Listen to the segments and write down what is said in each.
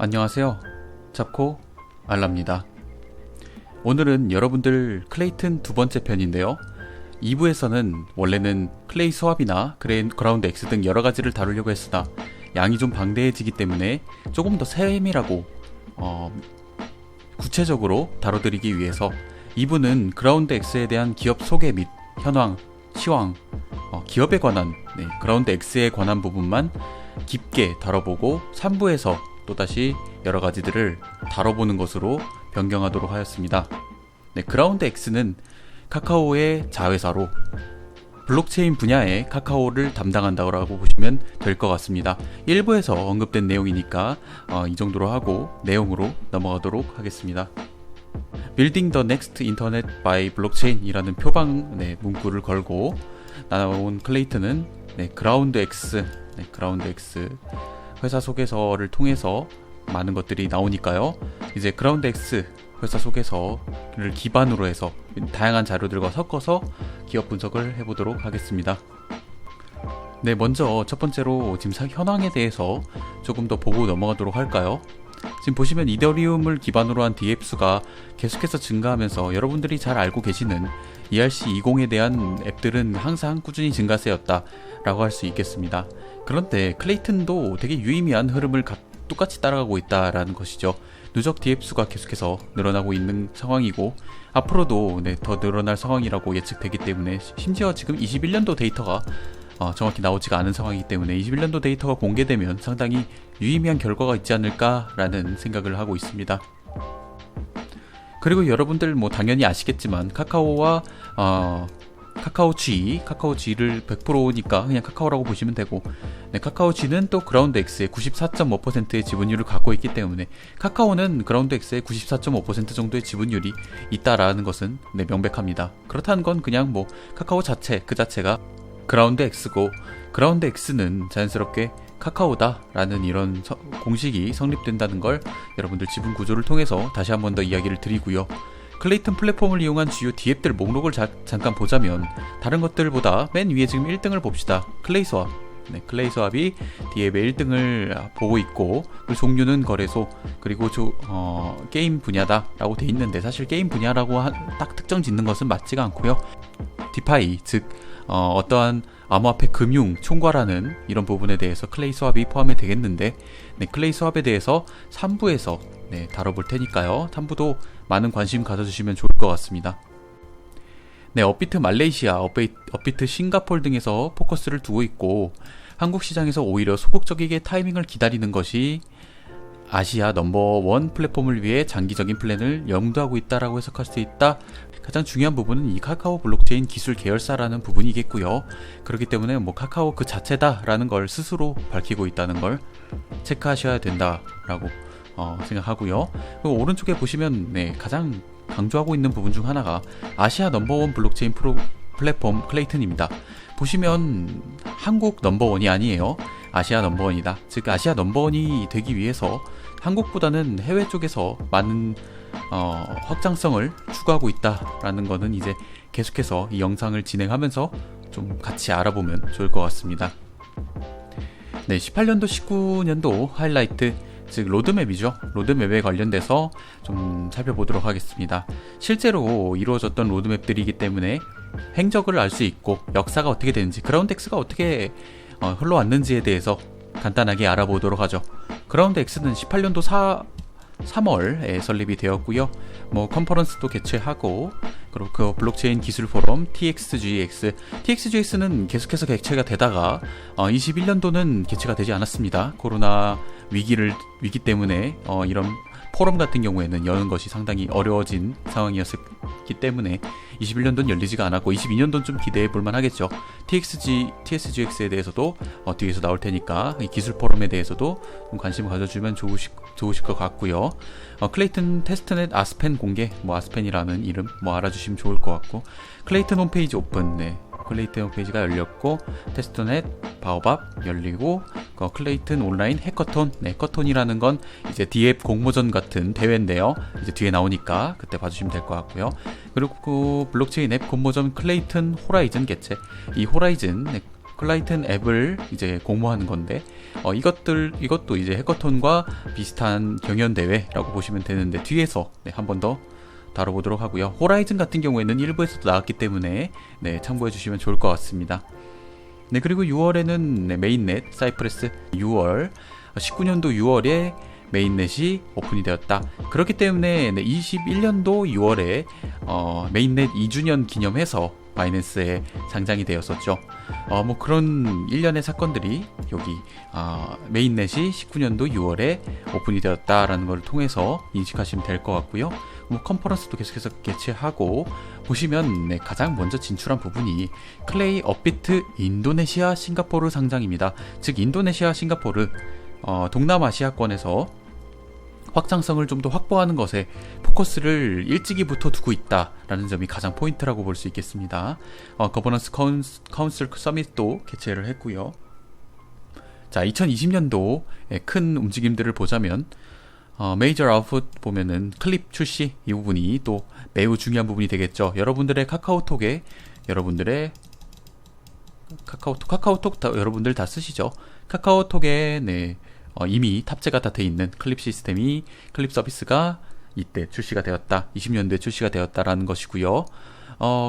안녕하세요. 잡코 알랍니다. 오늘은 여러분들 클레이튼 두 번째 편인데요. 2부에서는 원래는 클레이 스왑이나 그라운드 X 등 여러 가지를 다루려고 했으나 양이 좀 방대해지기 때문에 조금 더 세밀하고 구체적으로 다뤄드리기 위해서 2부는 그라운드 X에 대한 기업 소개 및 현황, 시황, 기업에 관한 그라운드 X에 관한 부분만 깊게 다뤄보고 3부에서 또다시 여러 가지들을 다뤄보는 것으로 변경하도록 하였습니다. 그라운드 X는 카카오의 자회사로 블록체인 분야의 카카오를 담당한다고 보시면 될 것 같습니다. 1부에서 언급된 내용이니까 이 정도로 하고 내용으로 넘어가도록 하겠습니다. Building the Next Internet by Blockchain 이라는 표방 문구를 걸고 나온 클레이튼은 그라운드 X 회사 소개서를 통해서 많은 것들이 나오니까요. 이제 그라운드 X 회사 소개서를 기반으로 해서 다양한 자료들과 섞어서 기업 분석을 해보도록 하겠습니다. 먼저 첫 번째로 지금 현황에 대해서 조금 더 보고 넘어가도록 할까요? 지금 보시면 이더리움을 기반으로 한 DApps가 계속해서 증가하면서 여러분들이 잘 알고 계시는 ERC20에 대한 앱들은 항상 꾸준히 증가세였다 라고 할 수 있겠습니다. 그런데 클레이튼도 되게 유의미한 흐름을 똑같이 따라가고 있다라는 것이죠. 누적 DApps가 계속해서 늘어나고 있는 상황이고 앞으로도 더 늘어날 상황이라고 예측되기 때문에 심지어 지금 21년도 데이터가 정확히 나오지가 않은 상황이기 때문에 21년도 데이터가 공개되면 상당히 유의미한 결과가 있지 않을까라는 생각을 하고 있습니다. 그리고 여러분들 당연히 아시겠지만 카카오와 카카오 G를 100%니까 그냥 카카오라고 보시면 되고 카카오 G는 또 그라운드 X의 94.5%의 지분율을 갖고 있기 때문에 카카오는 그라운드 X의 94.5% 정도의 지분율이 있다라는 것은 명백합니다. 그렇다는 건 그냥 카카오 그 자체가 그라운드 X고 그라운드 X는 자연스럽게 카카오다라는 이런 공식이 성립된다는 걸 여러분들 지분 구조를 통해서 다시 한 번 더 이야기를 드리고요. 클레이튼 플랫폼을 이용한 주요 D앱들 목록을 잠깐 보자면 다른 것들보다 맨 위에 지금 1등을 봅시다. 클레이 스왑. 클레이 스왑이 D앱의 1등을 보고 있고 그 종류는 거래소 그리고 게임 분야다라고 돼 있는데 사실 게임 분야라고 딱 특정 짓는 것은 맞지가 않고요. 디파이 즉 어떠한 암호화폐 금융 총괄하는 이런 부분에 대해서 클레이 스왑이 포함이 되겠는데 클레이 스왑에 대해서 3부에서 다뤄볼 테니까요. 3부도 많은 관심 가져주시면 좋을 것 같습니다. 업비트 말레이시아, 업비트 싱가포르 등에서 포커스를 두고 있고 한국 시장에서 오히려 소극적이게 타이밍을 기다리는 것이 아시아 넘버원 플랫폼을 위해 장기적인 플랜을 염두하고 있다라고 해석할 수 있다. 가장 중요한 부분은 이 카카오 블록체인 기술 계열사라는 부분이겠고요. 그렇기 때문에 카카오 그 자체다라는 걸 스스로 밝히고 있다는 걸 체크하셔야 된다라고 생각하고요. 그리고 오른쪽에 보시면 가장 강조하고 있는 부분 중 하나가 아시아 넘버원 블록체인 플랫폼 클레이튼입니다. 보시면 한국 넘버원이 아니에요. 아시아 넘버원이다. 즉 아시아 넘버원이 되기 위해서 한국보다는 해외 쪽에서 많은 확장성을 추구하고 있다라는 거는 이제 계속해서 이 영상을 진행하면서 좀 같이 알아보면 좋을 것 같습니다. 18년도 19년도 하이라이트 즉 로드맵이죠. 로드맵에 관련돼서 좀 살펴보도록 하겠습니다. 실제로 이루어졌던 로드맵들이기 때문에 행적을 알 수 있고 역사가 어떻게 되는지 그라운드 X가 어떻게 흘러왔는지에 대해서 간단하게 알아보도록 하죠. 그라운드 X는 18년도 3월에 설립이 되었고요. 컨퍼런스도 개최하고 그리고 그 블록체인 기술 포럼 TXGX는 계속해서 개최가 되다가 21년도는 개최가 되지 않았습니다. 코로나 위기 때문에 이런 포럼 같은 경우에는 여는 것이 상당히 어려워진 상황이었기 때문에 21년도는 열리지가 않았고 22년도는 좀 기대해 볼만 하겠죠. TSGX에 대해서도 뒤에서 나올 테니까 이 기술 포럼에 대해서도 좀 관심을 가져주면 좋으실 것 같고요. 클레이튼 테스트넷 아스펜 공개, 아스펜이라는 이름 알아주시면 좋을 것 같고 클레이튼 홈페이지 오픈, 클레이튼 홈페이지가 열렸고 테스트넷 바오밥 열리고 클레이튼 온라인 해커톤, 해커톤이라는 건 이제 D앱 공모전 같은 대회인데요. 이제 뒤에 나오니까 그때 봐주시면 될 것 같고요. 그리고 블록체인 앱 공모전 클레이튼 호라이즌 개최. 이 호라이즌 클라이튼 앱을 이제 공모하는 건데, 이것도 이제 해커톤과 비슷한 경연 대회라고 보시면 되는데, 뒤에서 한 번 더 다뤄보도록 하고요. 호라이즌 같은 경우에는 일부에서도 나왔기 때문에 참고해 주시면 좋을 것 같습니다. 그리고 6월에는 메인넷 사이프레스 19년도 6월에 메인넷이 오픈이 되었다. 그렇기 때문에 21년도 6월에 메인넷 2주년 기념해서 바이낸스에 상장이 되었었죠. 뭐 그런 일련의 사건들이 여기 메인넷이 19년도 6월에 오픈이 되었다라는 걸 통해서 인식하시면 될 것 같고요. 뭐 컨퍼런스도 계속해서 개최하고 보시면 가장 먼저 진출한 부분이 클레이 업비트 인도네시아 싱가포르 상장입니다. 즉 인도네시아 싱가포르 동남아시아권에서 확장성을 좀 더 확보하는 것에 포커스를 일찍이부터 두고 있다라는 점이 가장 포인트라고 볼 수 있겠습니다. 거버넌스 카운슬 서밋도 개최를 했고요. 자, 2020년도 큰 움직임들을 보자면 메이저 아웃풋 보면은 클립 출시 이 부분이 또 매우 중요한 부분이 되겠죠. 여러분들의 카카오톡에 카카오톡 여러분들 다 쓰시죠. 카카오톡에 이미 탑재가 다 돼 있는 클립 시스템이 클립 서비스가 이때 출시가 되었다. 20년도에 출시가 되었다라는 것이고요.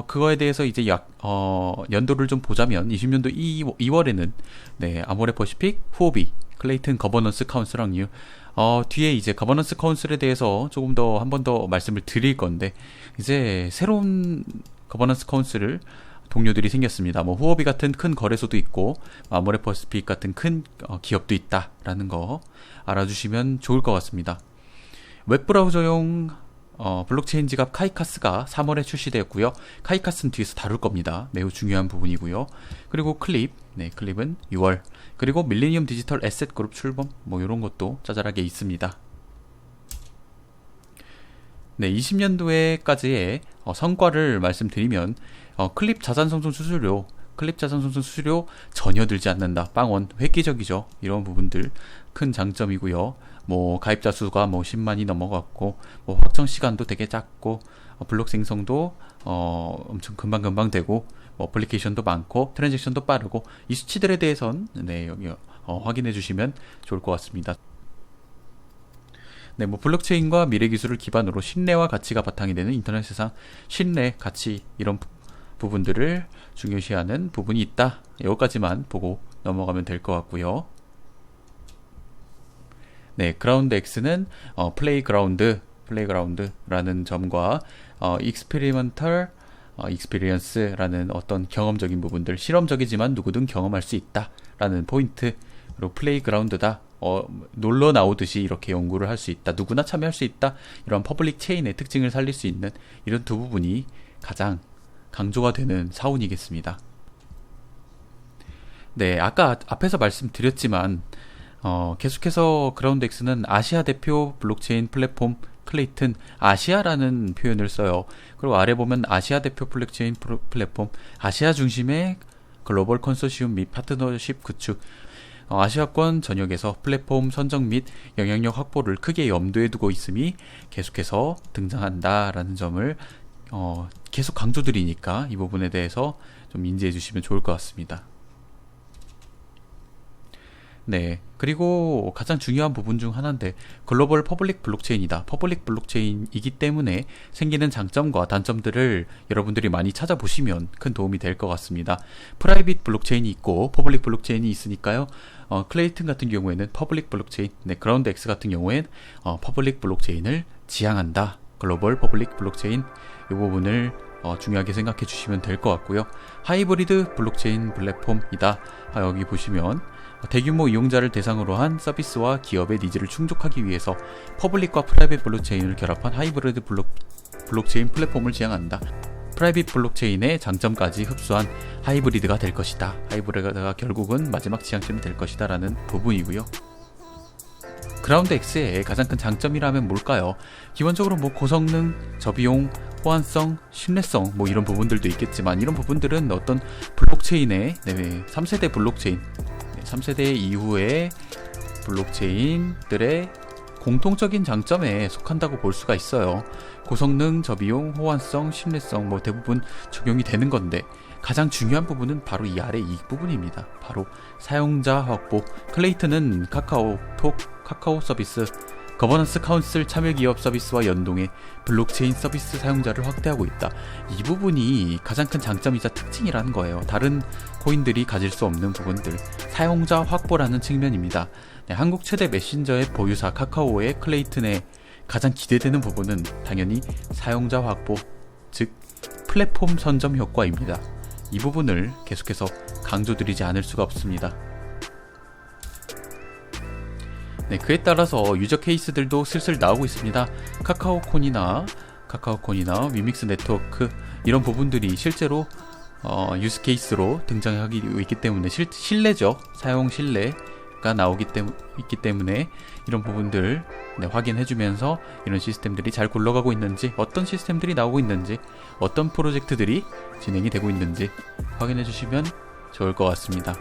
그거에 대해서 이제 연도를 좀 보자면 20년도 2월에는 아모레 퍼시픽, 후오비, 클레이튼 거버넌스 카운슬 뒤에 이제 거버넌스 카운슬에 대해서 조금 더 한 번 더 말씀을 드릴 건데, 이제 새로운 거버넌스 카운슬을 동료들이 생겼습니다. 뭐 후오비 같은 큰 거래소도 있고 아모레 퍼시픽 같은 큰 기업도 있다라는 거 알아주시면 좋을 것 같습니다. 웹브라우저용 블록체인 지갑 카이카스가 3월에 출시되었고요. 카이카스는 뒤에서 다룰 겁니다. 매우 중요한 부분이고요. 그리고 클립은 6월, 그리고 밀레니엄 디지털 에셋 그룹 출범, 뭐 이런 것도 짜잘하게 있습니다. 20년도에까지의 성과를 말씀드리면 클립 자산송송 수수료 전혀 들지 않는다. 빵원, 획기적이죠. 이런 부분들 큰 장점이고요. 뭐 가입자 수가 뭐 10만이 넘어갔고, 뭐 확정 시간도 되게 작고, 블록 생성도 엄청 금방 되고, 뭐 어플리케이션도 많고, 트랜잭션도 빠르고, 이 수치들에 대해선 여기 확인해 주시면 좋을 것 같습니다. 뭐 블록체인과 미래 기술을 기반으로 신뢰와 가치가 바탕이 되는 인터넷 세상, 신뢰, 가치 이런 부분들을 중요시하는 부분이 있다. 여기까지만 보고 넘어가면 될 것 같고요. 그라운드 X는 플레이그라운드라는 점과 익스페리먼털 익스피리언스라는 어떤 경험적인 부분들, 실험적이지만 누구든 경험할 수 있다라는 포인트, 그리고 플레이그라운드다. 놀러 나오듯이 이렇게 연구를 할 수 있다. 누구나 참여할 수 있다. 이런 퍼블릭 체인의 특징을 살릴 수 있는 이런 두 부분이 가장 강조가 되는 사운이겠습니다. 아까 앞에서 말씀드렸지만 계속해서 그라운드 X는 아시아 대표 블록체인 플랫폼 클레이튼 아시아라는 표현을 써요. 그리고 아래 보면 아시아 대표 블록체인 플랫폼, 아시아 중심의 글로벌 컨소시엄 및 파트너십 구축, 아시아권 전역에서 플랫폼 선정 및 영향력 확보를 크게 염두에 두고 있음이 계속해서 등장한다라는 점을 계속 강조드리니까 이 부분에 대해서 좀 인지해 주시면 좋을 것 같습니다. 그리고 가장 중요한 부분 중 하나인데, 글로벌 퍼블릭 블록체인이다. 퍼블릭 블록체인이기 때문에 생기는 장점과 단점들을 여러분들이 많이 찾아보시면 큰 도움이 될 것 같습니다. 프라이빗 블록체인이 있고 퍼블릭 블록체인이 있으니까요. 클레이튼 같은 경우에는 퍼블릭 블록체인, 그라운드 X 같은 경우엔 퍼블릭 블록체인을 지향한다. 글로벌 퍼블릭 블록체인, 이 부분을 중요하게 생각해 주시면 될 것 같고요. 하이브리드 블록체인 플랫폼이다. 여기 보시면 대규모 이용자를 대상으로 한 서비스와 기업의 니즈를 충족하기 위해서 퍼블릭과 프라이빗 블록체인을 결합한 하이브리드 블록체인 플랫폼을 지향한다. 프라이빗 블록체인의 장점까지 흡수한 하이브리드가 될 것이다. 하이브리드가 결국은 마지막 지향점이 될 것이다 라는 부분이고요. 그라운드 X의 가장 큰 장점이라면 뭘까요? 기본적으로 뭐 고성능, 저비용, 호환성, 신뢰성 뭐 이런 부분들도 있겠지만, 이런 부분들은 어떤 블록체인의 3세대 블록체인, 3세대 이후의 블록체인들의 공통적인 장점에 속한다고 볼 수가 있어요. 고성능, 저비용, 호환성, 신뢰성 뭐 대부분 적용이 되는 건데, 가장 중요한 부분은 바로 이 아래 이 부분입니다. 바로 사용자 확보. 클레이튼은 카카오톡, 카카오 서비스, 거버넌스 카운슬 참여 기업 서비스와 연동해 블록체인 서비스 사용자를 확대하고 있다. 이 부분이 가장 큰 장점이자 특징이라는 거예요. 다른 코인들이 가질 수 없는 부분들, 사용자 확보라는 측면입니다. 네, 한국 최대 메신저의 보유사 카카오의 클레이튼의 가장 기대되는 부분은 당연히 사용자 확보, 즉 플랫폼 선점 효과입니다. 이 부분을 계속해서 강조드리지 않을 수가 없습니다. 네, 그에 따라서 유저 케이스들도 슬슬 나오고 있습니다. 카카오콘이나 위믹스 네트워크 이런 부분들이 실제로 유스 케이스로 등장하고 있기 때문에 신뢰죠. 사용 신뢰가 있기 때문에 이런 부분들 확인해주면서 이런 시스템들이 잘 굴러가고 있는지, 어떤 시스템들이 나오고 있는지, 어떤 프로젝트들이 진행이 되고 있는지 확인해주시면 좋을 것 같습니다.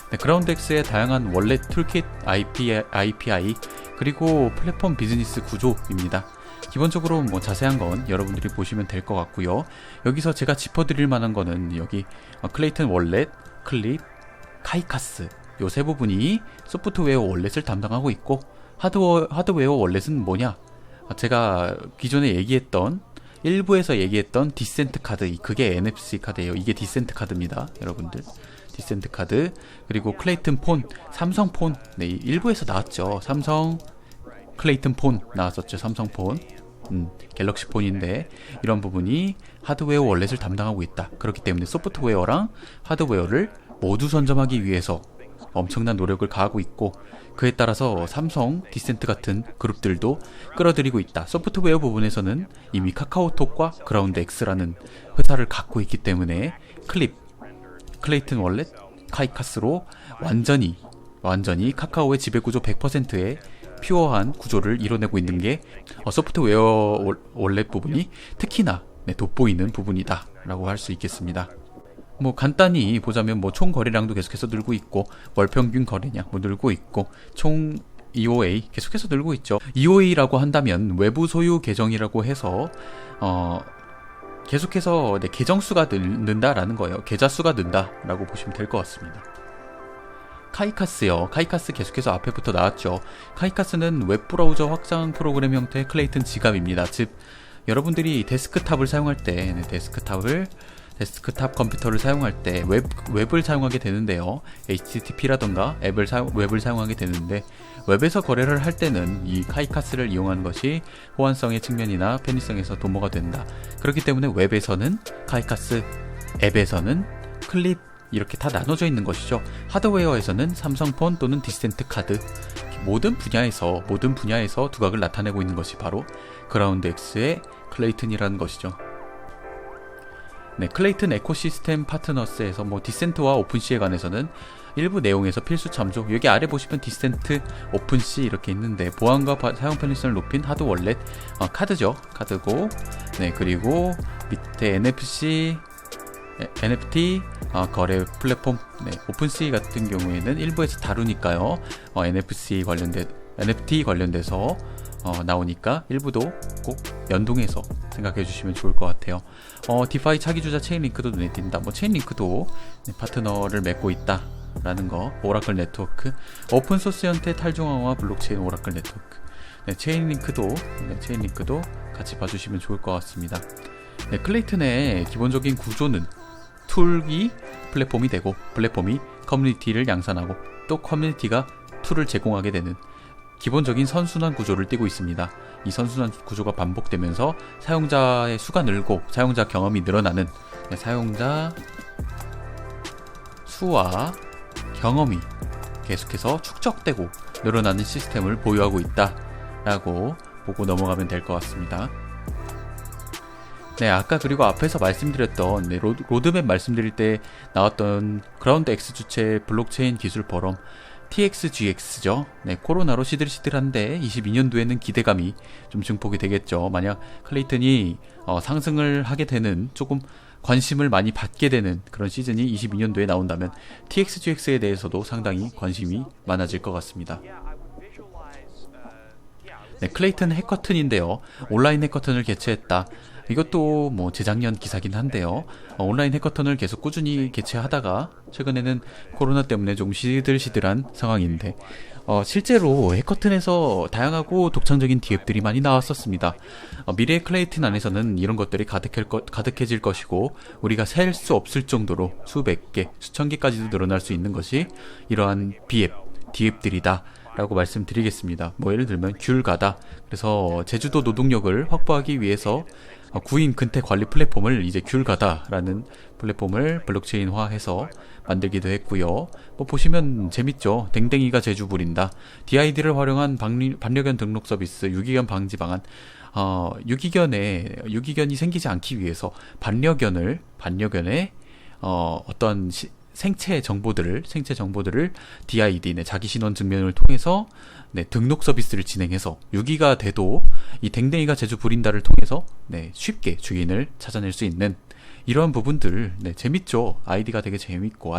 네, 그라운드X의 다양한 월렛 툴킷, API 그리고 플랫폼 비즈니스 구조입니다. 기본적으로 자세한 건 여러분들이 보시면 될 것 같고요. 여기서 제가 짚어드릴 만한 거는 여기 클레이튼 월렛, 클립, 카이카스 요 세 부분이 소프트웨어 월렛을 담당하고 있고, 하드웨어 월렛은 뭐냐? 제가 기존에 일부에서 얘기했던 디센트 카드, 그게 NFC 카드예요. 이게 디센트 카드입니다, 여러분들. 디센트 카드, 그리고 클레이튼 폰, 삼성 폰, 네, 일부에서 나왔죠. 삼성 클레이튼 폰 나왔었죠. 삼성 폰, 갤럭시 폰인데 이런 부분이 하드웨어 월렛을 담당하고 있다. 그렇기 때문에 소프트웨어랑 하드웨어를 모두 선점하기 위해서 엄청난 노력을 가하고 있고, 그에 따라서 삼성, 디센트 같은 그룹들도 끌어들이고 있다. 소프트웨어 부분에서는 이미 카카오톡과 그라운드X라는 회사를 갖고 있기 때문에 클레이튼 월렛, 카이카스로 완전히 카카오의 지배구조 100%의 퓨어한 구조를 이뤄내고 있는 게 소프트웨어 월렛 부분이 특히나 돋보이는 부분이다 라고 할 수 있겠습니다. 간단히 보자면 총 거래량도 계속해서 늘고 있고, 월평균 거래량 늘고 있고, 총 EOA 계속해서 늘고 있죠. EOA라고 한다면 외부 소유 계정이라고 해서 계속해서 계정 수가 는다라는 거예요. 계좌 수가 는다라고 보시면 될 것 같습니다. 카이카스요. 카이카스 계속해서 앞에부터 나왔죠. 카이카스는 웹브라우저 확장 프로그램 형태의 클레이튼 지갑입니다. 즉 여러분들이 데스크탑을 사용할 때, 데스크탑 컴퓨터를 사용할 때 웹을 사용하게 되는데요. HTTP라던가 웹을 사용하게 되는데, 웹에서 거래를 할 때는 이 카이카스를 이용하는 것이 호환성의 측면이나 편의성에서 도모가 된다. 그렇기 때문에 웹에서는 카이카스, 앱에서는 클립, 이렇게 다 나눠져 있는 것이죠. 하드웨어에서는 삼성폰 또는 디센트 카드, 모든 분야에서 두각을 나타내고 있는 것이 바로 그라운드X의 클레이튼이라는 것이죠. 네, 클레이튼 에코시스템 파트너스에서 디센트와 오픈시에 관해서는 일부 내용에서 필수 참조, 여기 아래 보시면 디센트, 오픈시 이렇게 있는데, 보안과 사용 편의성을 높인 하드 월렛, 카드고, 네, 그리고 밑에 NFT 거래 플랫폼, 네, 오픈시 같은 경우에는 일부에서 다루니까요. NFT 관련돼서 나오니까 일부도 꼭 연동해서 생각해 주시면 좋을 것 같아요. 디파이 차기주자 체인링크도 눈에 띈다. 체인링크도 파트너를 맺고 있다 라는 거. 오라클 네트워크, 오픈소스 형태 탈중앙화 블록체인 오라클 네트워크, 네, 체인링크도 같이 봐주시면 좋을 것 같습니다. 네, 클레이튼의 기본적인 구조는 툴이 플랫폼이 되고, 플랫폼이 커뮤니티를 양산하고, 또 커뮤니티가 툴을 제공하게 되는 기본적인 선순환 구조를 띠고 있습니다. 이 선순환 구조가 반복되면서 사용자의 수가 늘고 사용자 경험이 늘어나는, 사용자 수와 경험이 계속해서 축적되고 늘어나는 시스템을 보유하고 있다라고 보고 넘어가면 될 것 같습니다. 네, 아까 그리고 앞에서 말씀드렸던 로드맵 말씀드릴 때 나왔던 그라운드X 주체 블록체인 기술 포럼 TXGX죠. 네, 코로나로 시들시들한데 22년도에는 기대감이 좀 증폭이 되겠죠. 만약 클레이튼이 상승을 하게 되는, 조금 관심을 많이 받게 되는 그런 시즌이 22년도에 나온다면 TXGX에 대해서도 상당히 관심이 많아질 것 같습니다. 네, 클레이튼 해커튼인데요. 온라인 해커튼을 개최했다. 이것도 뭐 재작년 기사긴 한데요. 온라인 해커톤을 계속 꾸준히 개최하다가 최근에는 코로나 때문에 좀 시들시들한 상황인데 실제로 해커튼에서 다양하고 독창적인 디앱들이 많이 나왔었습니다. 미래의 클레이튼 안에서는 이런 것들이 가득해질 것이고 우리가 셀 수 없을 정도로 수백 개, 수천 개까지도 늘어날 수 있는 것이 이러한 디앱들이다 라고 말씀드리겠습니다. 뭐 예를 들면 귤가다. 그래서 제주도 노동력을 확보하기 위해서 구인 근태 관리 플랫폼을 이제 귤가다라는 플랫폼을 블록체인화해서 만들기도 했고요. 뭐 보시면 재밌죠. 댕댕이가 제주 부린다. DID를 활용한 반려견 등록 서비스, 유기견 방지 방안. 유기견이 생기지 않기 위해서 반려견의 어떤 생체 정보들을 DID, 자기 신원 증명을 통해서 등록 서비스를 진행해서 유기가 돼도 이 댕댕이가 제주 부린다를 통해서 쉽게 주인을 찾아낼 수 있는 이러한 부분들 재밌죠. 아이디어가 되게 재밌고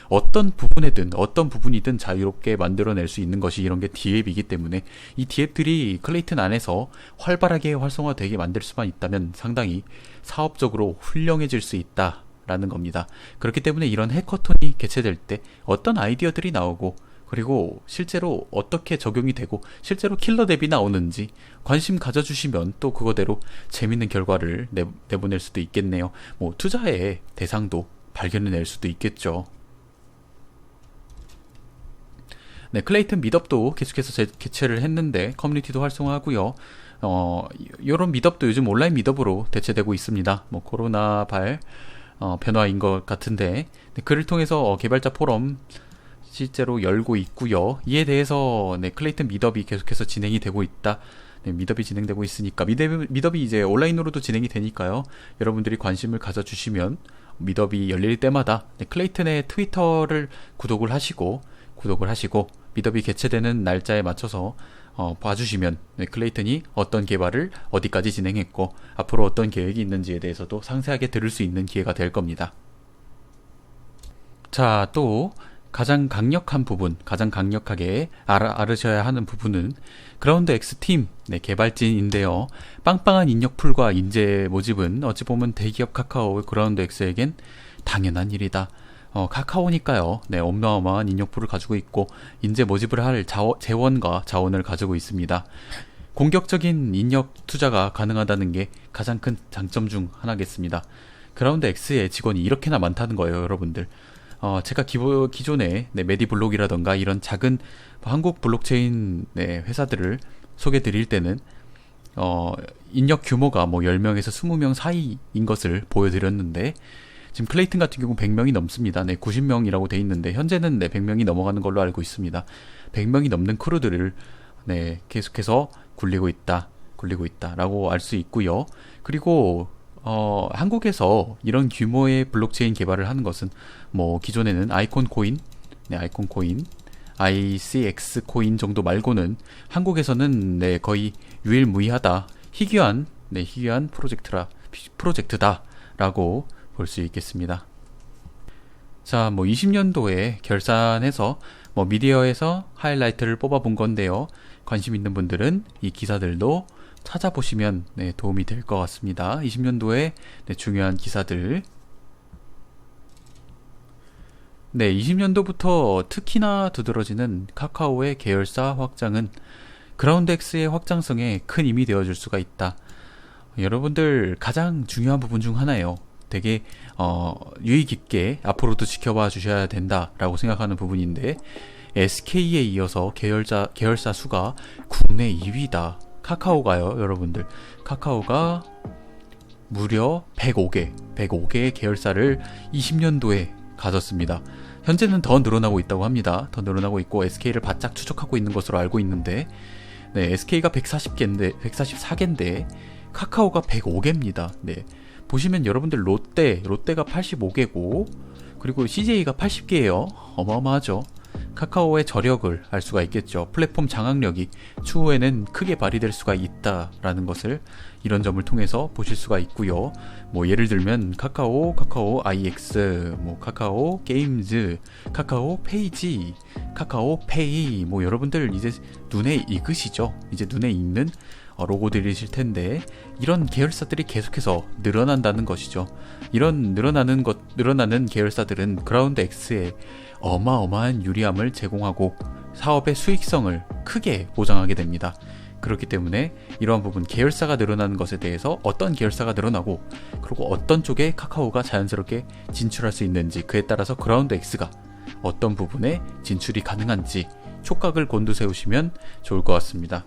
어떤 부분이든 자유롭게 만들어낼 수 있는 것이 이런 게 디앱이기 때문에 이 디앱들이 클레이튼 안에서 활발하게 활성화되게 만들 수만 있다면 상당히 사업적으로 훌륭해질 수 있다 라는 겁니다. 그렇기 때문에 이런 해커톤이 개최될 때 어떤 아이디어들이 나오고 그리고 실제로 어떻게 적용이 되고 실제로 킬러 뎁이 나오는지 관심 가져주시면 또 그거대로 재밌는 결과를 내보낼 수도 있겠네요. 뭐 투자의 대상도 발견해낼 수도 있겠죠. 클레이튼 미덥도 계속해서 개최를 했는데 커뮤니티도 활성화하고요. 요런 미덥도 요즘 온라인 미덥으로 대체되고 있습니다. 뭐 코로나 변화인 것 같은데 그를 통해서 개발자 포럼 실제로 열고 있고요. 이에 대해서 클레이튼 미덥이 계속해서 진행이 되고 있다. 미덥이 진행되고 있으니까 미덥이 이제 온라인으로도 진행이 되니까요. 여러분들이 관심을 가져주시면 미덥이 열릴 때마다 클레이튼의 트위터를 구독을 하시고 미덥이 개최되는 날짜에 맞춰서 봐주시면 클레이튼이 어떤 개발을 어디까지 진행했고 앞으로 어떤 계획이 있는지에 대해서도 상세하게 들을 수 있는 기회가 될 겁니다. 자, 또 가장 강력하게 알으셔야 하는 부분은 그라운드 X 팀 개발진인데요. 빵빵한 인력풀과 인재 모집은 어찌 보면 대기업 카카오의 그라운드 X에겐 당연한 일이다. 카카오니까요. 어마어마한 인력풀을 가지고 있고 인재 모집을 할 재원과 자원을 가지고 있습니다. 공격적인 인력 투자가 가능하다는 게 가장 큰 장점 중 하나겠습니다. 그라운드 X의 직원이 이렇게나 많다는 거예요, 여러분들. 제가 기존에 메디블록이라던가 이런 작은 한국 블록체인 회사들을 소개 드릴 때는 인력 규모가 뭐 10명에서 20명 사이인 것을 보여드렸는데 지금 클레이튼 같은 경우 100명이 넘습니다. 90명이라고 돼 있는데 현재는 100명이 넘어가는 걸로 알고 있습니다. 100명이 넘는 크루들을 계속해서 굴리고 있다라고 알 수 있고요. 그리고 한국에서 이런 규모의 블록체인 개발을 하는 것은 뭐 기존에는 아이콘 코인, ICX 코인 정도 말고는 한국에서는 거의 유일무이하다, 희귀한 프로젝트다라고 볼 수 있겠습니다. 자, 뭐 20년도에 결산해서 뭐 미디어에서 하이라이트를 뽑아본 건데요. 관심 있는 분들은 이 기사들도 찾아보시면 도움이 될 것 같습니다. 20년도에 중요한 기사들. 20년도부터 특히나 두드러지는 카카오의 계열사 확장은 그라운드X의 확장성에 큰 힘이 되어줄 수가 있다. 여러분들 가장 중요한 부분 중 하나예요. 되게 유의 깊게 앞으로도 지켜봐 주셔야 된다라고 생각하는 부분인데 SK에 이어서 계열사 수가 국내 2위다. 카카오가요, 여러분들. 카카오가 무려 105개의 계열사를 20년도에 가졌습니다. 현재는 더 늘어나고 있다고 합니다. 더 늘어나고 있고 SK를 바짝 추적하고 있는 것으로 알고 있는데 SK가 144개인데 카카오가 105개입니다. 보시면 여러분들 롯데가 85개고 그리고 CJ가 80개예요. 어마어마하죠. 카카오의 저력을 알 수가 있겠죠. 플랫폼 장악력이 추후에는 크게 발휘될 수가 있다라는 것을 이런 점을 통해서 보실 수가 있고요. 뭐 예를 들면 카카오 IX, 뭐 카카오 게임즈, 카카오 페이지, 카카오 페이, 뭐 여러분들 이제 눈에 익으시죠? 이제 눈에 익는 로고들이실 텐데, 이런 계열사들이 계속해서 늘어난다는 것이죠. 이런 늘어나는 계열사들은 그라운드 X에 어마어마한 유리함을 제공하고 사업의 수익성을 크게 보장하게 됩니다. 그렇기 때문에 이러한 부분, 계열사가 늘어나는 것에 대해서 어떤 계열사가 늘어나고, 그리고 어떤 쪽에 카카오가 자연스럽게 진출할 수 있는지, 그에 따라서 그라운드 X가 어떤 부분에 진출이 가능한지 촉각을 곤두세우시면 좋을 것 같습니다.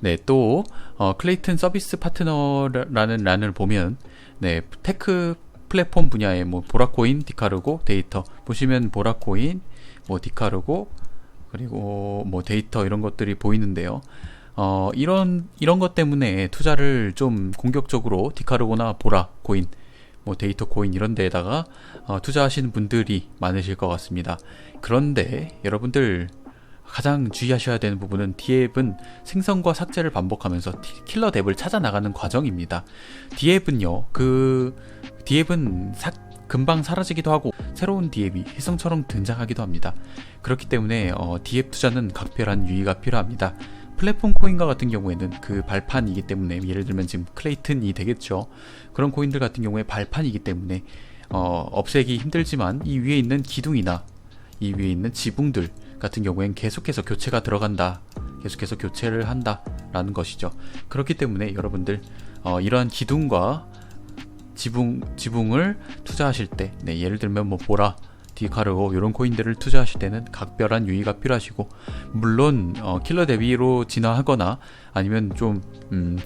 네, 또 클레이튼 서비스 파트너라는 란을 보면, 네, 테크 플랫폼 분야에 뭐 보라코인, 디카르고, 데이터 보시면 보라코인, 뭐 디카르고, 그리고 뭐 데이터 이런 것들이 보이는데요. 이런 것 때문에 투자를 좀 공격적으로 디카르고나 보라코인, 뭐 데이터 코인 이런 데에다가 투자하시는 분들이 많으실 것 같습니다. 그런데 여러분들 가장 주의하셔야 되는 부분은 D앱은 생성과 삭제를 반복하면서 킬러 앱을 찾아 나가는 과정입니다. D앱은요, D앱은 금방 사라지기도 하고 새로운 D앱이 혜성처럼 등장하기도 합니다. 그렇기 때문에 D앱 투자는 각별한 유의가 필요합니다. 플랫폼 코인과 같은 경우에는 그 발판이기 때문에, 예를 들면 지금 클레이튼이 되겠죠. 그런 코인들 같은 경우에 발판이기 때문에 없애기 힘들지만, 이 위에 있는 기둥이나 이 위에 있는 지붕들 같은 경우엔 계속해서 교체가 들어간다, 계속해서 교체를 한다 라는 것이죠. 그렇기 때문에 여러분들 이러한 기둥과 지붕을 투자하실 때, 네, 예를 들면 뭐 보라, 디카르고 이런 코인들을 투자하실 때는 각별한 유의가 필요하시고, 물론 킬러 대비로 진화하거나 아니면 좀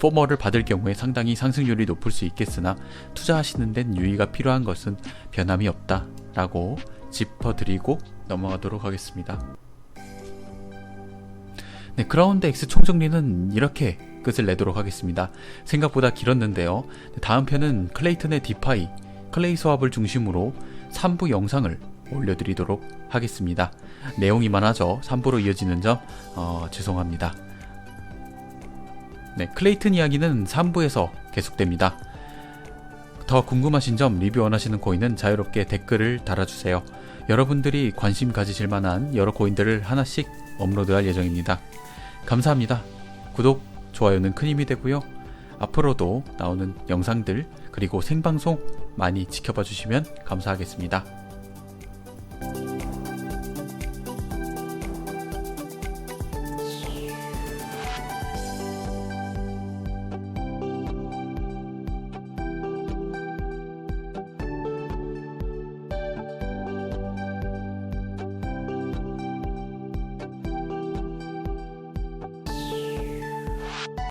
포머를 받을 경우에 상당히 상승률이 높을 수 있겠으나, 투자하시는 데는 유의가 필요한 것은 변함이 없다 라고 짚어드리고 넘어가도록 하겠습니다. 네, 그라운드 X 총정리는 이렇게 끝을 내도록 하겠습니다. 생각보다 길었는데요. 다음 편은 클레이튼의 디파이, 클레이 수합을 중심으로 3부 영상을 올려드리도록 하겠습니다. 내용이 많아져 3부로 이어지는 점 죄송합니다. 네, 클레이튼 이야기는 3부에서 계속됩니다. 더 궁금하신 점, 리뷰 원하시는 코인은 자유롭게 댓글을 달아주세요. 여러분들이 관심 가지실 만한 여러 코인들을 하나씩 업로드할 예정입니다. 감사합니다. 구독, 좋아요는 큰 힘이 되고요. 앞으로도 나오는 영상들, 그리고 생방송 많이 지켜봐 주시면 감사하겠습니다.